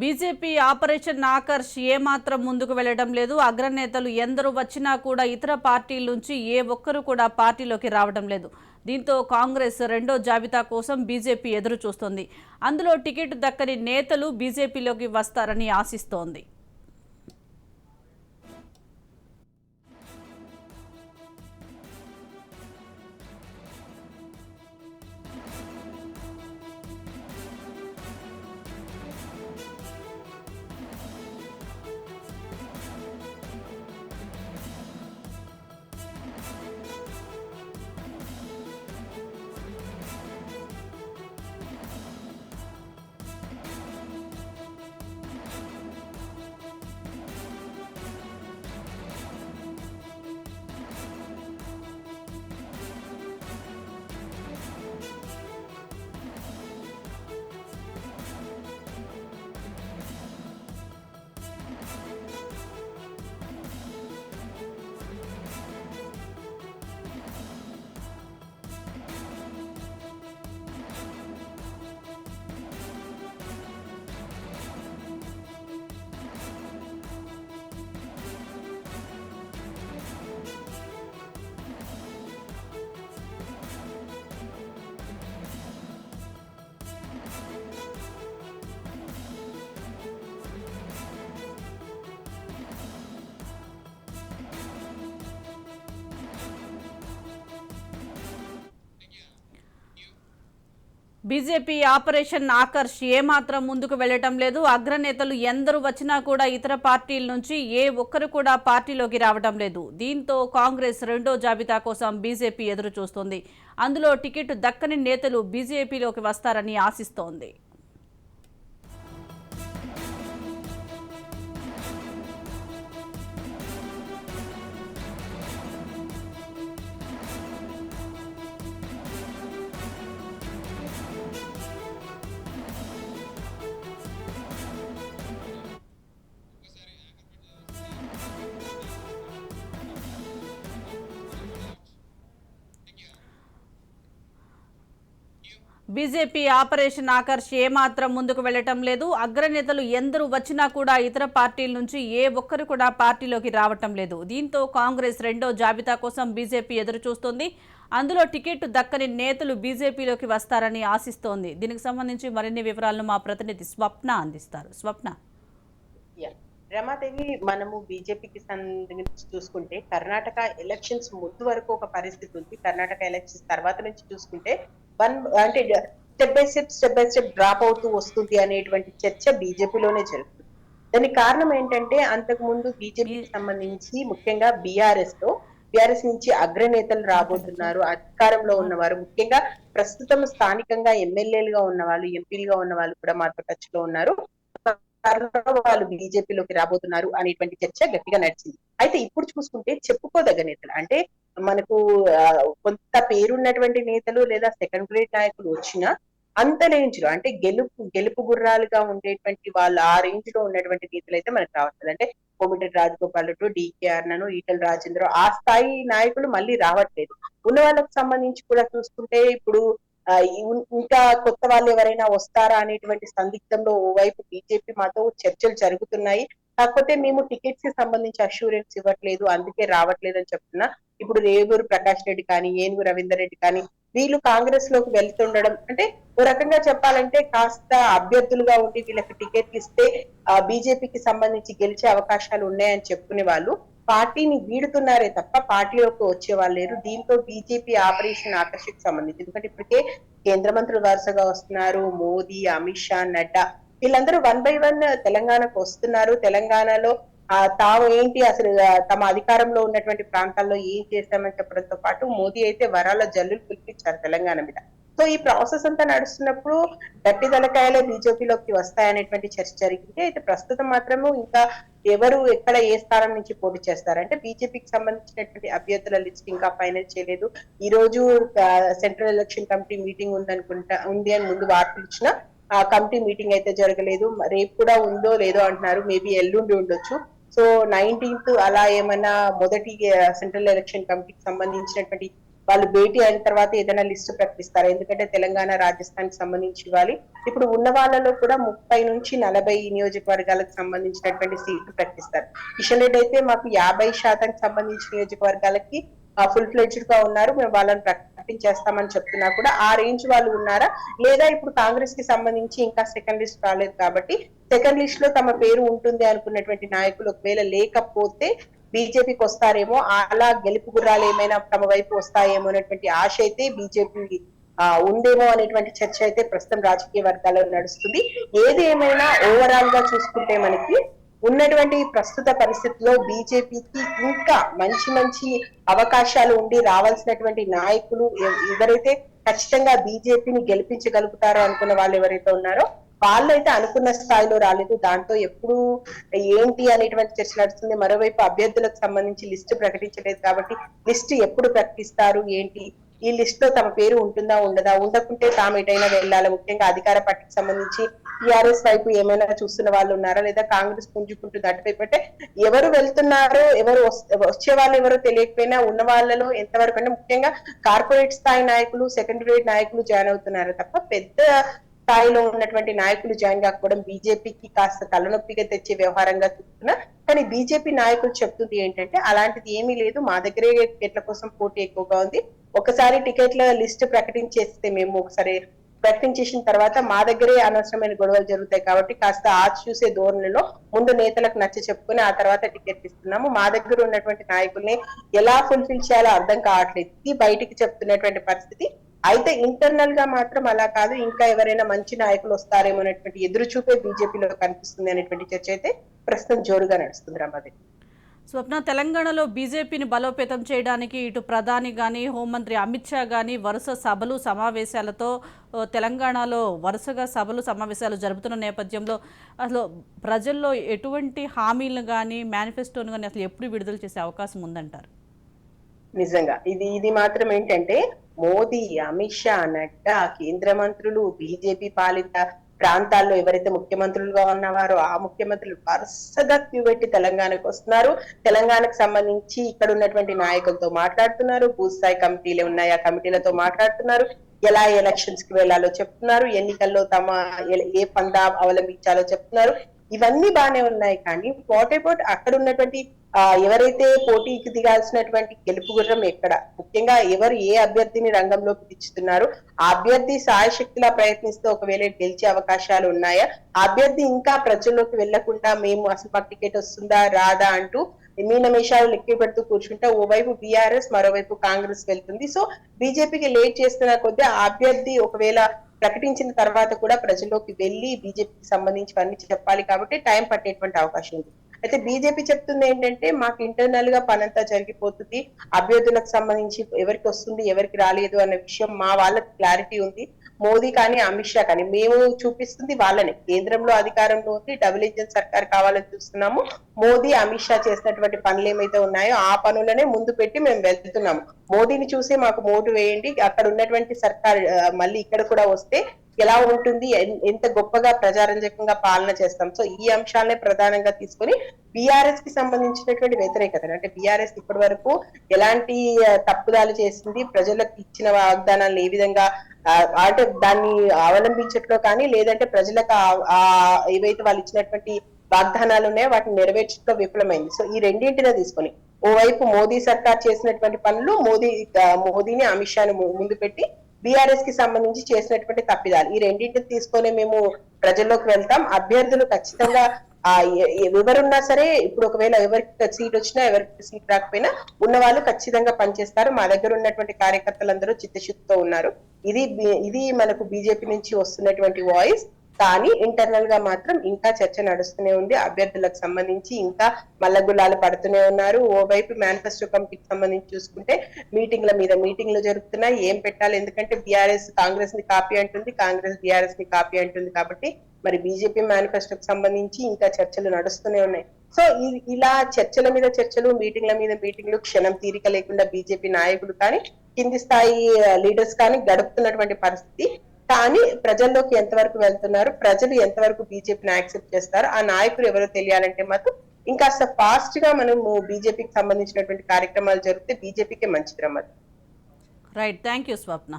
BJP operation Akarsh ఏమాత్రం ముందుకు వెళ్లడం లేదు. అగ్రనేతలు ఎందరూ వచ్చినా కూడా ఇతర పార్టీల నుంచి ఏ ఒక్కరు కూడా పార్టీలోకి రావడం లేదు. దీంతో కాంగ్రెస్ రెండో జాబితా కోసం బీజేపీ ఎదురు చూస్తోంది. అందులో టికెట్ దక్కని నేతలు బీజేపీలోకి వస్తారని ఆశిస్తోంది. బీజేపీ ఆపరేషన్ ఆకర్ష్ ఏమాత్రం ముందుకు వెళ్లటం లేదు. అగ్రనేతలు ఎందరూ వచ్చినా కూడా ఇతర పార్టీల నుంచి ఏ ఒక్కరు కూడా పార్టీలోకి రావడం లేదు. దీంతో కాంగ్రెస్ రెండో జాబితా కోసం బీజేపీ ఎదురు చూస్తోంది. అందులో టికెట్ దక్కని నేతలు బీజేపీలోకి వస్తారని ఆశిస్తోంది. బీజేపీ ఆపరేషన్ ఆకర్ష్ ఏమాత్రం ముందుకు వెళ్లటం లేదు. అగ్రనేతలు ఎందరూ వచ్చినా కూడా ఇతర పార్టీల నుంచి ఏ ఒక్కరు కూడా పార్టీలోకి రావటం లేదు. దీంతో కాంగ్రెస్ రెండో జాబితా కోసం బీజేపీ ఎదురు చూస్తోంది. అందులో టికెట్ దక్కని నేతలు బీజేపీలోకి వస్తారని ఆశిస్తోంది. దీనికి సంబంధించి మరిన్ని వివరాలను మా ప్రతినిధి స్వప్న అందిస్తారు. స్వప్న. రమాదేవి, మనము బీజేపీకి సంబంధించి చూసుకుంటే కర్ణాటక ఎలక్షన్స్ ముందు వరకు ఒక పరిస్థితి ఉంది. కర్ణాటక ఎలక్షన్స్ తర్వాత నుంచి చూసుకుంటే అంటే స్టెప్ బై స్టెప్ డ్రాప్ అవుతూ వస్తుంది అనేటువంటి చర్చ బీజేపీలోనే జరుగుతుంది. దానికి కారణం ఏంటంటే అంతకు ముందు బీజేపీకి సంబంధించి ముఖ్యంగా బీఆర్ఎస్ నుంచి అగ్రనేతలు రాబోతున్నారు. అధికారంలో ఉన్నవారు, ముఖ్యంగా ప్రస్తుతం స్థానికంగా ఎమ్మెల్యేలుగా ఉన్న వాళ్ళు, ఎంపీలుగా ఉన్న వాళ్ళు కూడా మాతో టచ్ లో ఉన్నారు. వాళ్ళు బీజేపీలోకి రాబోతున్నారు అనేటువంటి చర్చ గట్టిగా నడిచింది. అయితే ఇప్పుడు చూసుకుంటే చెప్పుకోదగ్గ నేతలు అంటే మనకు కొంత పేరున్నటువంటి నేతలు లేదా సెకండ్ గ్రేడ్ నాయకులు వచ్చినా అంత రేంజ్ లో అంటే గెలుపు గుర్రాలుగా ఉండేటువంటి వాళ్ళు ఆ రేంజ్ లో ఉన్నటువంటి నేతలు అయితే మనకు రావట్లేదు. అంటే కోమటిరెడ్డి రాజగోపాల్ రెడ్డి, డికే అర్ణను, ఈటెల రాజేంద్ర ఆ స్థాయి నాయకులు మళ్ళీ రావట్లేదు. ఉన్న వాళ్ళకి సంబంధించి కూడా చూసుకుంటే ఇప్పుడు ఇంకా కొత్త వాళ్ళు ఎవరైనా వస్తారా అనేటువంటి సందిగ్ధంలో ఓవైపు బీజేపీ మాతో చర్చలు జరుగుతున్నాయి. కాకపోతే మేము టికెట్స్ కి సంబంధించి అష్యూరెన్స్ ఇవ్వట్లేదు, అందుకే రావట్లేదు అని చెప్తున్నా. ఇప్పుడు రేవూరు ప్రకాష్ రెడ్డి కానీ, ఏనుగు రవీందర్ రెడ్డి కానీ వీళ్ళు కాంగ్రెస్ లోకి వెళ్తుండడం అంటే ఓ రకంగా చెప్పాలంటే కాస్త అభ్యర్థులుగా ఉండి వీళ్ళకి టికెట్ ఇస్తే బీజేపీకి సంబంధించి గెలిచే అవకాశాలు ఉన్నాయని చెప్పుకునే వాళ్ళు పార్టీని వీడుతున్నారే తప్ప పార్టీలోకి వచ్చే వాళ్ళు లేరు. దీంతో బీజేపీ ఆపరేషన్ ఆకర్షకు సంబంధించి, ఎందుకంటే ఇప్పటికే కేంద్ర మంత్రులు వరుసగా వస్తున్నారు. మోదీ, అమిత్ షా, నడ్డా వీళ్ళందరూ 1 by 1 తెలంగాణకు వస్తున్నారు. తెలంగాణలో తాము ఏంటి అసలు తమ అధికారంలో ఉన్నటువంటి ప్రాంతాల్లో ఏం చేశామని చెప్పడంతో పాటు మోదీ అయితే వరాల జల్లులు కురిపించారు తెలంగాణ మీద. సో ఈ ప్రాసెస్ అంతా నడుస్తున్నప్పుడు గట్టి తలకాయలే బీజేపీలోకి వస్తాయనేటువంటి చర్చ జరిగింది. అయితే ప్రస్తుతం మాత్రము ఇంకా ఎవరు ఎక్కడ ఏ స్థానం నుంచి పోటీ చేస్తారంటే బీజేపీకి సంబంధించినటువంటి అభ్యర్థుల లిస్ట్ ఇంకా ఫైనల్ చేయలేదు. ఈ రోజు సెంట్రల్ ఎలక్షన్ కమిటీ మీటింగ్ ఉంది అని ముందు వార్తలు ఇచ్చిన ఆ కమిటీ మీటింగ్ అయితే జరగలేదు. రేపు కూడా ఉందో లేదో అంటున్నారు. మేబీ ఎల్లుండి ఉండొచ్చు. సో 19th అలా ఏమన్నా మొదటి సెంట్రల్ ఎలక్షన్ కమిటీకి సంబంధించినటువంటి వాళ్ళు భేటీ అయిన తర్వాత ఏదైనా లిస్టు ప్రకటిస్తారు. ఎందుకంటే తెలంగాణ, రాజస్థాన్ కి సంబంధించి ఇవ్వాలి. ఇప్పుడు ఉన్న వాళ్ళలో కూడా 30 నుంచి 40 నియోజకవర్గాలకు సంబంధించినటువంటి సీట్లు ప్రకటిస్తారు. కిషన్ రెడ్డి అయితే మాకు 50% సంబంధించిన నియోజకవర్గాలకి ఫుల్ ఫ్లెడ్జ్డ్ గా ఉన్నారు, మేము వాళ్ళని ప్రకటించేస్తామని చెప్తున్నా కూడా ఆ రేంజ్ వాళ్ళు ఉన్నారా, లేదా ఇప్పుడు కాంగ్రెస్ కి సంబంధించి ఇంకా సెకండ్ లిస్ట్ రాలేదు కాబట్టి సెకండ్ లిస్ట్ లో తమ పేరు ఉంటుంది అనుకున్నటువంటి నాయకులు ఒకవేళ లేకపోతే బీజేపీకి వస్తారేమో, అలా గెలుపు గుర్రాలు ఏమైనా తమ వైపు వస్తాయేమో అనేటువంటి ఆశ అయితే బీజేపీ ఉందేమో అనేటువంటి చర్చ అయితే ప్రస్తుతం రాజకీయ వర్గాల్లో నడుస్తుంది. ఏది ఏమైనా ఓవరాల్ గా చూసుకుంటే మనకి ఉన్నటువంటి ప్రస్తుత పరిస్థితుల్లో బీజేపీకి ఇంకా మంచి మంచి అవకాశాలు ఉండి రావాల్సినటువంటి నాయకులు ఎవరైతే ఖచ్చితంగా బీజేపీని గెలిపించగలుగుతారో అనుకున్న వాళ్ళు ఎవరైతే ఉన్నారో వాళ్ళైతే అనుకున్న స్థాయిలో రాలేదు. దాంతో ఎప్పుడు ఏంటి అనేటువంటి చర్చ నడుస్తుంది. మరోవైపు అభ్యర్థులకు సంబంధించి లిస్టు ప్రకటించలేదు కాబట్టి లిస్టు ఎప్పుడు ప్రకటిస్తారు ఏంటి, ఈ లిస్ట్ లో తమ పేరు ఉంటుందా ఉండదా, ఉండకుంటే తాము ఎటైనా వెళ్ళాలి, ముఖ్యంగా అధికార పార్టీకి సంబంధించి టీఆర్ఎస్ వైపు ఏమైనా చూస్తున్న వాళ్ళు ఉన్నారా, లేదా కాంగ్రెస్ పుంజుకుంటుంది అటువైపు అంటే ఎవరు వెళ్తున్నారో ఎవరు వచ్చే వాళ్ళు ఎవరో తెలియకపోయినా ఉన్న వాళ్ళలో ఎంతవరకు అంటే ముఖ్యంగా కార్పొరేట్ స్థాయి నాయకులు, సెకండరీ నాయకులు జాయిన్ అవుతున్నారు తప్ప పెద్ద స్థాయిలో ఉన్నటువంటి నాయకులు జాయిన్ కాకపోవడం బీజేపీకి కాస్త తలనొప్పిగా తెచ్చే వ్యవహారంగా చూస్తున్నా. కానీ బీజేపీ నాయకులు చెప్తుంది ఏంటంటే అలాంటిది ఏమీ లేదు, మా దగ్గరే టికెట్ల కోసం పోటీ ఎక్కువగా ఉంది, ఒకసారి టికెట్ల లిస్ట్ ప్రకటించేస్తే మేము ఒకసారి ప్రకటించేసిన తర్వాత మా దగ్గరే అనవసరమైన గొడవలు జరుగుతాయి కాబట్టి కాస్త ఆచి చూసే ధోరణిలో ముందు నేతలకు నచ్చ చెప్పుకుని ఆ తర్వాత టికెట్ ఇస్తున్నాము, మా దగ్గర ఉన్నటువంటి నాయకుల్ని ఎలా ఫుల్ఫిల్ చేయాలో అర్థం కావట్లేదు, ఇది బయటికి చెప్తున్నటువంటి పరిస్థితి. అయితే ఇంటర్నల్ గా మాత్రం అలా కాదు, ఇంకా ఎవరైనా మంచి నాయకులు వస్తారేమో అనేటువంటి ఎదురు చూపే బీజేపీలో కనిపిస్తుంది అనేటువంటి చర్చ అయితే ప్రస్తుతం జోరుగా నడుస్తుంది. రమాదేవి, స్వప్న, తెలంగాణలో బీజేపీని బలోపేతం చేయడానికి ఇటు ప్రధాని కానీ హోంమంత్రి అమిత్ షా కానీ వరుస సభలు సమావేశాలతో తెలంగాణలో వరుసగా సభలు సమావేశాలు జరుపుతున్న నేపథ్యంలో అసలు ప్రజల్లో ఎటువంటి హామీలను కానీ మేనిఫెస్టోను కానీ అసలు ఎప్పుడు విడుదల చేసే అవకాశం ఉందంటారు? నిజంగా ఇది మాత్రం ఏంటంటే మోదీ, అమిత్ షా, నడ్డా, కేంద్ర మంత్రులు, బీజేపీ పాలిత ప్రాంతాల్లో ఎవరైతే ముఖ్యమంత్రులుగా ఉన్నవారో ఆ ముఖ్యమంత్రులు వరుసగా క్యూ పెట్టి తెలంగాణకు వస్తున్నారు. తెలంగాణకు సంబంధించి ఇక్కడ ఉన్నటువంటి నాయకులతో మాట్లాడుతున్నారు, భూస్థాయి కమిటీలు ఉన్నాయి ఆ కమిటీలతో మాట్లాడుతున్నారు, ఎలా ఎలక్షన్స్ కి వెళ్లాలో చెప్తున్నారు, ఎన్నికల్లో తమ ఏ పందా అవలంబించాలో చెప్తున్నారు. ఇవన్నీ బానే ఉన్నాయి కానీ వాట్ అబౌట్ అక్కడ ఉన్నటువంటి ఎవరైతే పోటీకి దిగాల్సినటువంటి గెలుపు గుర్రం ఎక్కడ, ముఖ్యంగా ఎవరు ఏ అభ్యర్థిని రంగంలోకి దించుతున్నారు, ఆ అభ్యర్థి సాయశక్తిలా ప్రయత్నిస్తూ ఒకవేళ గెలిచే అవకాశాలు ఉన్నాయా, ఆ అభ్యర్థి ఇంకా ప్రజల్లోకి వెళ్లకుండా మేము అసలు మాకు టికెట్ వస్తుందా రాదా అంటూ మీనమేషాలు లెక్క పెడుతూ కూర్చుంటే ఓవైపు బీఆర్ఎస్ మరోవైపు కాంగ్రెస్ వెళ్తుంది. సో బీజేపీకి లేట్ చేస్తున్న కొద్దీ ఆ అభ్యర్థి ఒకవేళ ప్రకటించిన తర్వాత కూడా ప్రజల్లోకి వెళ్లి బీజేపీకి సంబంధించి అన్ని చెప్పాలి కాబట్టి టైం పట్టేటువంటి అవకాశం ఉంది. అయితే బీజేపీ చెప్తుంది ఏంటంటే మాకు ఇంటర్నల్ గా పనంతా జరిగిపోతుంది, అభ్యర్థులకు సంబంధించి ఎవరికి వస్తుంది ఎవరికి రాలేదు అనే విషయం మా వాళ్ళకి క్లారిటీ ఉంది, మోదీ కానీ అమిత్ షా కానీ మేము చూపిస్తుంది వాళ్ళని, కేంద్రంలో అధికారంలో ఉంది, డబుల్ ఇంజన్ సర్కార్ కావాలని చూస్తున్నాము, మోదీ అమిత్ షా చేసినటువంటి పనులు ఏమైతే ఉన్నాయో ఆ పనులనే ముందు పెట్టి మేము వెళ్తున్నాము, మోదీని చూసి మాకు ఓటు వేయండి, అక్కడ ఉన్నటువంటి సర్కార్ మళ్ళీ ఇక్కడ కూడా వస్తే ఎలా ఉంటుంది, ఎంత గొప్పగా ప్రజారంజకంగా పాలన చేస్తాం. సో ఈ అంశాలనే ప్రధానంగా తీసుకొని బీఆర్ఎస్ కి సంబంధించినటువంటి వ్యతిరేకత అంటే బీఆర్ఎస్ ఇప్పటి వరకు ఎలాంటి తప్పుదాలు చేసింది, ప్రజలకు ఇచ్చిన వాగ్దానాలను ఏ విధంగా అంటే దాన్ని అవలంబించట్లో కానీ లేదంటే ప్రజలకు ఏవైతే వాళ్ళు ఇచ్చినటువంటి వాగ్దానాలు ఉన్నాయో వాటిని నెరవేర్చడంలో విఫలమైంది. సో ఈ రెండింటినే తీసుకొని ఓవైపు మోదీ సర్కార్ చేసినటువంటి పనులు, మోదీని అమిత్ షాను ముందు పెట్టి బీఆర్ఎస్ కి సంబంధించి చేసినటువంటి తప్పిదాలు, ఈ రెండింటిని తీసుకొని మేము ప్రజల్లోకి వెళ్తాం. అభ్యర్థులు ఖచ్చితంగా ఎవరున్నా సరే ఇప్పుడు ఒకవేళ ఎవరికి సీట్ వచ్చినా ఎవరికి సీట్ రాకపోయినా ఉన్న వాళ్ళు ఖచ్చితంగా పనిచేస్తారు, మా దగ్గర ఉన్నటువంటి కార్యకర్తలందరూ చిత్తశుద్ధితో ఉన్నారు. ఇది మనకు బీజేపీ నుంచి వస్తున్నటువంటి వాయిస్. కానీ ఇంటర్నల్ గా మాత్రం ఇంకా చర్చ నడుస్తూనే ఉంది, అభ్యర్థులకు సంబంధించి ఇంకా మల్లగుల్లాలు పడుతూనే ఉన్నారు. ఓవైపు మేనిఫెస్టో కమిటీకి సంబంధించి చూసుకుంటే మీటింగ్ల మీద మీటింగ్లు జరుగుతున్నాయి, ఏం పెట్టాలి, ఎందుకంటే బీఆర్ఎస్ కాంగ్రెస్ ని కాపీ అంటుంది, కాంగ్రెస్ బీఆర్ఎస్ ని కాపీ అంటుంది కాబట్టి మరి బీజేపీ మేనిఫెస్టోకి సంబంధించి ఇంకా చర్చలు నడుస్తూనే ఉన్నాయి. సో ఇలా చర్చల మీద చర్చలు, మీటింగ్ల మీద మీటింగ్లు, క్షణం తీరిక లేకుండా బీజేపీ నాయకులు కానీ కింది స్థాయి లీడర్స్ కానీ గడుపుతున్నటువంటి పరిస్థితి. కానీ ప్రజల్లోకి ఎంతవరకు వెళ్తున్నారు, ప్రజలు ఎంతవరకు బీజేపీని యాక్సెప్ట్ చేస్తారు, ఆ నాయకులు ఎవరో తెలియాలంటే మాత్రం ఇంకాస్త ఫాస్ట్ గా మనము బీజేపీకి సంబంధించినటువంటి కార్యక్రమాలు జరిగితే బీజేపీకే మంచిది. రమ్మది రైట్, థ్యాంక్ యూ స్వప్న.